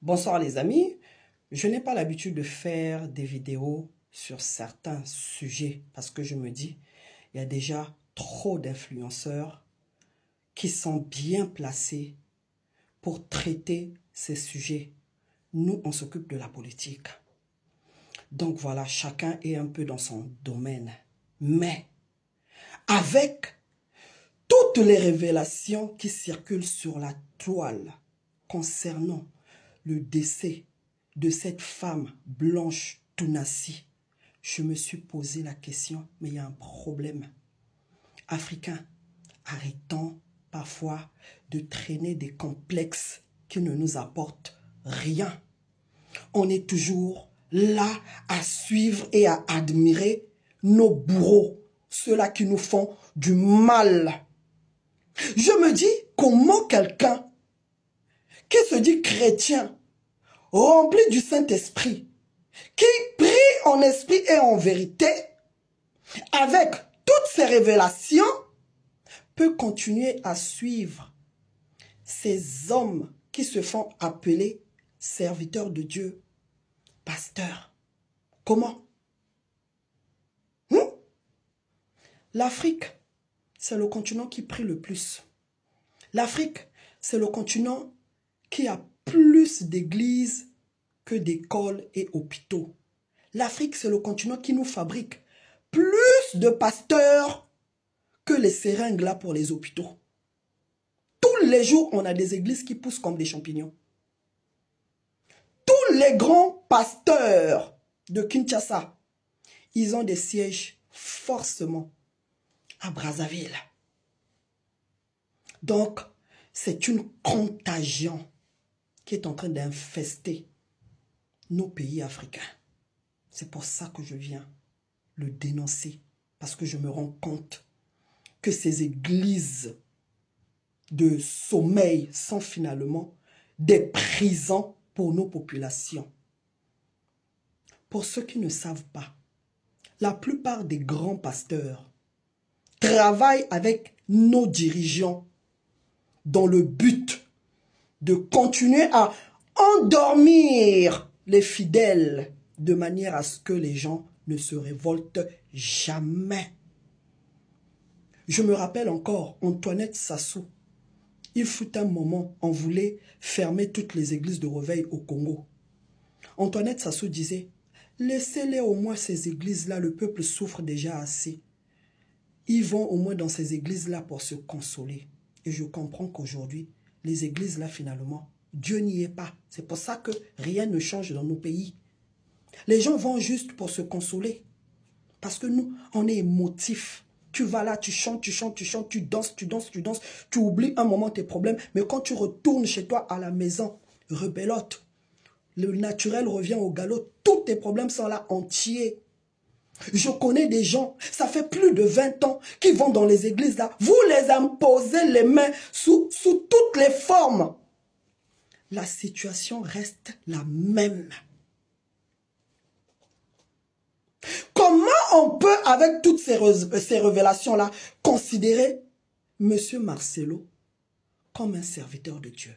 Bonsoir les amis, je n'ai pas l'habitude de faire des vidéos sur certains sujets parce que je me dis, il y a déjà trop d'influenceurs qui sont bien placés pour traiter ces sujets. Nous, on s'occupe de la politique. Donc voilà, chacun est un peu dans son domaine. Mais avec toutes les révélations qui circulent sur la toile concernant le décès de cette femme Blanche Tounassi, je me suis posé la question, mais il y a un problème. Africains, arrêtons parfois de traîner des complexes qui ne nous apportent rien. On est toujours là à suivre et à admirer nos bourreaux, ceux-là qui nous font du mal. Je me dis, comment quelqu'un qui se dit chrétien, rempli du Saint-Esprit, qui prie en esprit et en vérité, avec toutes ces révélations, peut continuer à suivre ces hommes qui se font appeler serviteurs de Dieu, pasteurs. Comment? L'Afrique, c'est le continent qui prie le plus. L'Afrique, c'est le continent qui a plus d'églises que d'écoles et hôpitaux. L'Afrique, c'est le continent qui nous fabrique plus de pasteurs que les seringues là pour les hôpitaux. Tous les jours, on a des églises qui poussent comme des champignons. Tous les grands pasteurs de Kinshasa, ils ont des sièges forcément à Brazzaville. Donc, c'est une contagion qui est en train d'infester nos pays africains. C'est pour ça que je viens le dénoncer, parce que je me rends compte que ces églises de sommeil sont finalement des prisons pour nos populations. Pour ceux qui ne savent pas, la plupart des grands pasteurs travaillent avec nos dirigeants dans le but de continuer à endormir les fidèles de manière à ce que les gens ne se révoltent jamais. Je me rappelle encore Antoinette Sassou. Il fut un moment, on voulait fermer toutes les églises de réveil au Congo. Antoinette Sassou disait, laissez-les au moins ces églises-là, le peuple souffre déjà assez. Ils vont au moins dans ces églises-là pour se consoler. Et je comprends qu'aujourd'hui, les églises-là, finalement, Dieu n'y est pas. C'est pour ça que rien ne change dans nos pays. Les gens vont juste pour se consoler. Parce que nous, on est émotifs. Tu vas là, tu chantes, tu chantes, tu chantes, tu danses, tu danses, tu danses. Tu oublies un moment tes problèmes. Mais quand tu retournes chez toi à la maison, rebelote, le naturel revient au galop. Tous tes problèmes sont là entiers. Je connais des gens, ça fait plus de 20 ans, qui vont dans les églises là. Vous les imposez les mains sous toutes les formes. La situation reste la même. Comment on peut, avec toutes ces révélations-là, considérer M. Marcelo comme un serviteur de Dieu?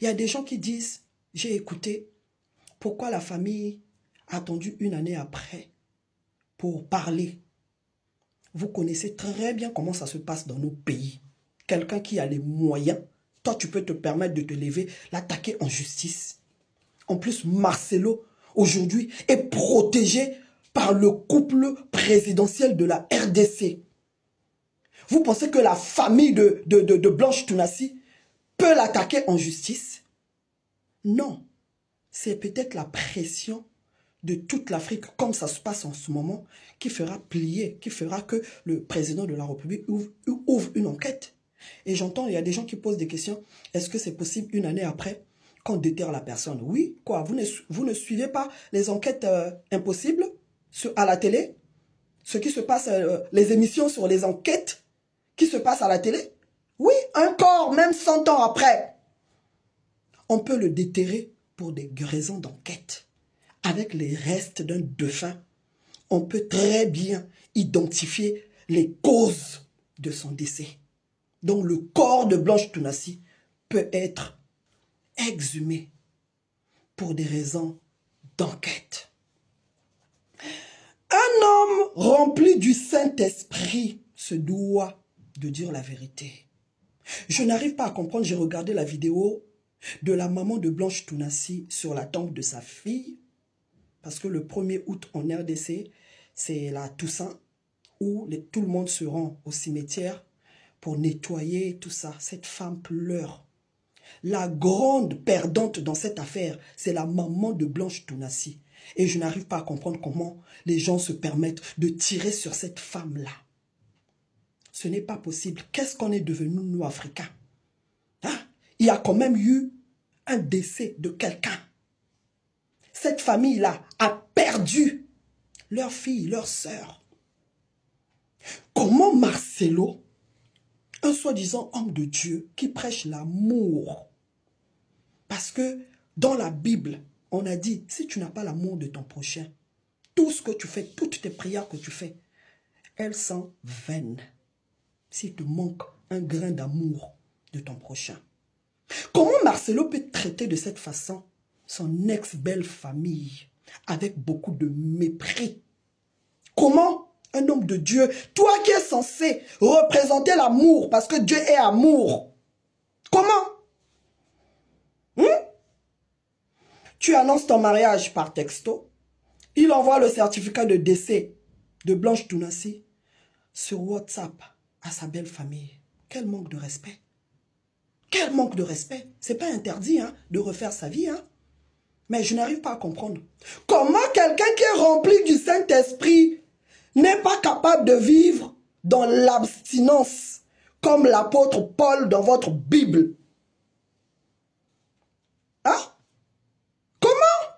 Il y a des gens qui disent, j'ai écouté, pourquoi la famille a attendu une année après pour parler? Vous connaissez très bien comment ça se passe dans nos pays. Quelqu'un qui a les moyens, toi tu peux te permettre de te lever, l'attaquer en justice. En plus, Marcelo, aujourd'hui, est protégé par le couple présidentiel de la RDC. Vous pensez que la famille de Blanche Tounassi peut l'attaquer en justice? Non. C'est peut-être la pression de toute l'Afrique, comme ça se passe en ce moment, qui fera plier, qui fera que le président de la République ouvre une enquête. Et j'entends, il y a des gens qui posent des questions. Est-ce que c'est possible une année après qu'on déterre la personne? Oui, quoi, vous ne suivez pas les enquêtes impossibles à la télé? Ce qui se passe, les émissions sur les enquêtes qui se passent à la télé? Oui, encore, même 100 ans après. On peut le déterrer pour des raisons d'enquête. Avec les restes d'un défunt, on peut très bien identifier les causes de son décès. Donc le corps de Blanche Tounassi peut être exhumé pour des raisons d'enquête. Un homme rempli du Saint-Esprit se doit de dire la vérité. Je n'arrive pas à comprendre, j'ai regardé la vidéo de la maman de Blanche Tounassi sur la tombe de sa fille, parce que le 1er août en RDC, c'est la Toussaint, où tout le monde se rend au cimetière pour nettoyer tout ça. Cette femme pleure. La grande perdante dans cette affaire, c'est la maman de Blanche Tounassi. Et je n'arrive pas à comprendre comment les gens se permettent de tirer sur cette femme-là. Ce n'est pas possible. Qu'est-ce qu'on est devenu, nous, Africains? Hein? Il y a quand même eu un décès de quelqu'un. Cette famille-là a perdu leur fille, leur sœur. Comment Marcelo, un soi-disant homme de Dieu qui prêche l'amour, parce que dans la Bible, on a dit, si tu n'as pas l'amour de ton prochain, tout ce que tu fais, toutes tes prières que tu fais, elles sont vaines. S'il te manque un grain d'amour de ton prochain. Comment Marcelo peut traiter de cette façon son ex-belle famille avec beaucoup de mépris? Comment un homme de Dieu, toi qui es censé représenter l'amour parce que Dieu est amour, comment? Tu annonces ton mariage par texto, il envoie le certificat de décès de Blanche Tounassi sur WhatsApp à sa belle famille. Quel manque de respect! Quel manque de respect! C'est pas interdit hein, de refaire sa vie. Hein. Mais je n'arrive pas à comprendre. Comment quelqu'un qui est rempli du Saint-Esprit n'est pas capable de vivre dans l'abstinence comme l'apôtre Paul dans votre Bible? Hein? Comment?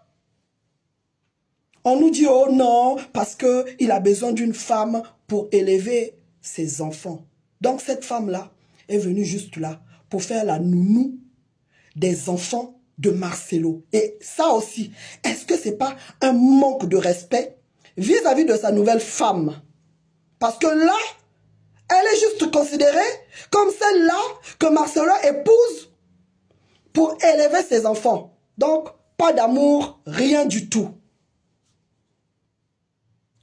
On nous dit, oh non, parce qu'il a besoin d'une femme pour élever ses enfants. Donc cette femme-là est venue juste là pour faire la nounou des enfants de Marcelo. Et ça aussi, est-ce que c'est pas un manque de respect vis-à-vis de sa nouvelle femme? Parce que là, elle est juste considérée comme celle-là que Marcelo épouse pour élever ses enfants. Donc, pas d'amour, rien du tout.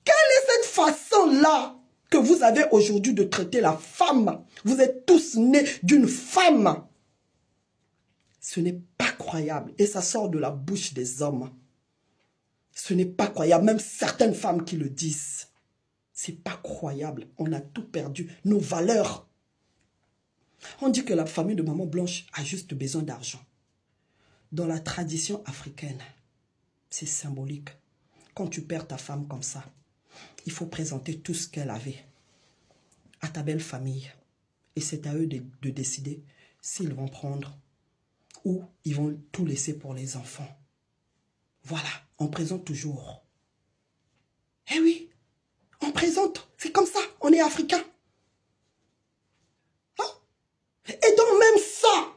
Quelle est cette façon-là que vous avez aujourd'hui de traiter la femme? Vous êtes tous nés d'une femme. Ce n'est pas croyable. Et ça sort de la bouche des hommes. Ce n'est pas croyable. Même certaines femmes qui le disent. C'est pas croyable. On a tout perdu. Nos valeurs. On dit que la famille de Maman Blanche a juste besoin d'argent. Dans la tradition africaine, c'est symbolique. Quand tu perds ta femme comme ça, il faut présenter tout ce qu'elle avait à ta belle famille. Et c'est à eux de décider s'ils vont prendre ou ils vont tout laisser pour les enfants. Voilà, on présente toujours. Eh oui, on présente. C'est comme ça, on est africain. Hein? Et donc même ça,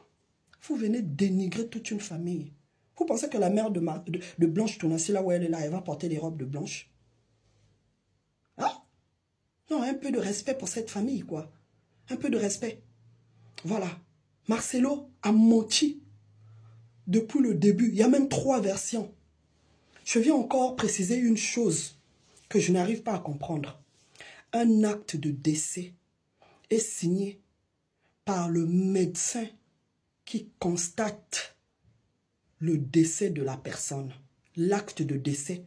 vous venez dénigrer toute une famille. Vous pensez que la mère de Blanche Tounassi, là où elle est là, elle va porter des robes de Blanche? Hein? Non, un peu de respect pour cette famille, quoi. Un peu de respect. Voilà. Marcelo a menti depuis le début. Il y a même 3 versions. Je viens encore préciser une chose que je n'arrive pas à comprendre. Un acte de décès est signé par le médecin qui constate le décès de la personne. L'acte de décès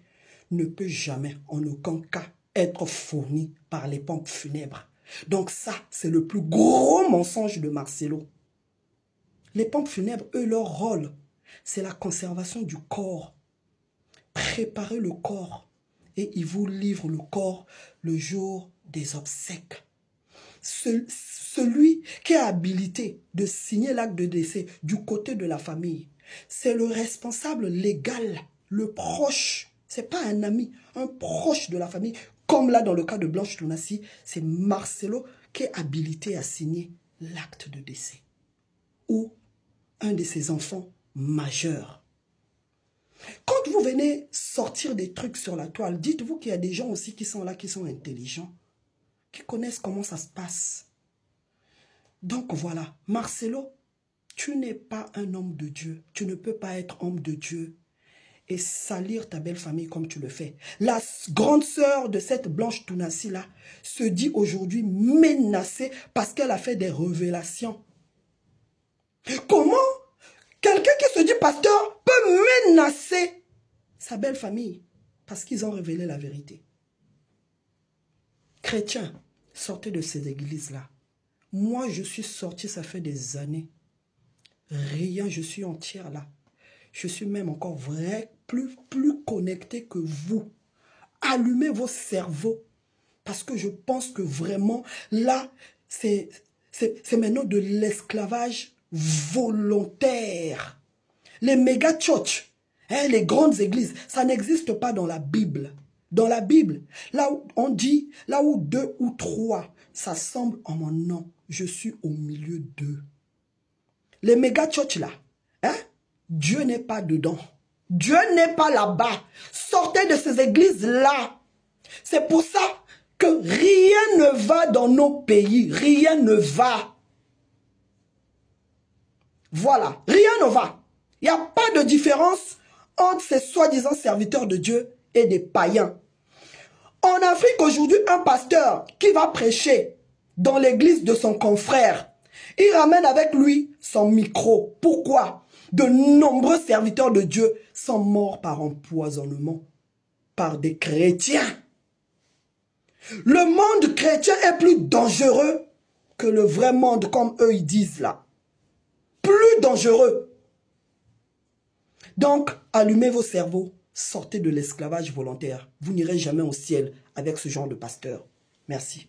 ne peut jamais, en aucun cas, être fourni par les pompes funèbres. Donc ça, c'est le plus gros mensonge de Marcelo. Les pompes funèbres, eux, leur rôle, c'est la conservation du corps. Préparer le corps. Et ils vous livrent le corps le jour des obsèques. Celui qui est habilité de signer l'acte de décès du côté de la famille, c'est le responsable légal, le proche. Ce n'est pas un ami, un proche de la famille. Comme là, dans le cas de Blanche Tounassi, c'est Marcelo qui est habilité à signer l'acte de décès. Ou un de ses enfants majeurs. Quand vous venez sortir des trucs sur la toile, dites-vous qu'il y a des gens aussi qui sont là, qui sont intelligents, qui connaissent comment ça se passe. Donc voilà, Marcelo, tu n'es pas un homme de Dieu. Tu ne peux pas être homme de Dieu et salir ta belle famille comme tu le fais. La grande sœur de cette Blanche Tounassi-là se dit aujourd'hui menacée parce qu'elle a fait des révélations. Comment quelqu'un qui se dit pasteur peut menacer sa belle famille parce qu'ils ont révélé la vérité? Chrétiens, sortez de ces églises-là. Moi, je suis sorti, ça fait des années. Rien, je suis entière là. Je suis même encore plus connecté que vous. Allumez vos cerveaux. Parce que je pense que vraiment, là, c'est maintenant de l'esclavage volontaire. Les méga church, les grandes églises, ça n'existe pas dans la Bible. Dans la Bible, là où on dit, là où 2 ou 3 s'assemblent en mon nom, je suis au milieu d'eux. Les méga church là, Dieu n'est pas dedans. Dieu n'est pas là-bas. Sortez de ces églises-là. C'est pour ça que rien ne va dans nos pays. Rien ne va. Voilà, rien ne va. Il n'y a pas de différence entre ces soi-disant serviteurs de Dieu et des païens. En Afrique aujourd'hui, un pasteur qui va prêcher dans l'église de son confrère, il ramène avec lui son micro. Pourquoi? De nombreux serviteurs de Dieu sont morts par empoisonnement, par des chrétiens. Le monde chrétien est plus dangereux que le vrai monde, comme eux ils disent là. Plus dangereux. Donc, allumez vos cerveaux, sortez de l'esclavage volontaire. Vous n'irez jamais au ciel avec ce genre de pasteur. Merci.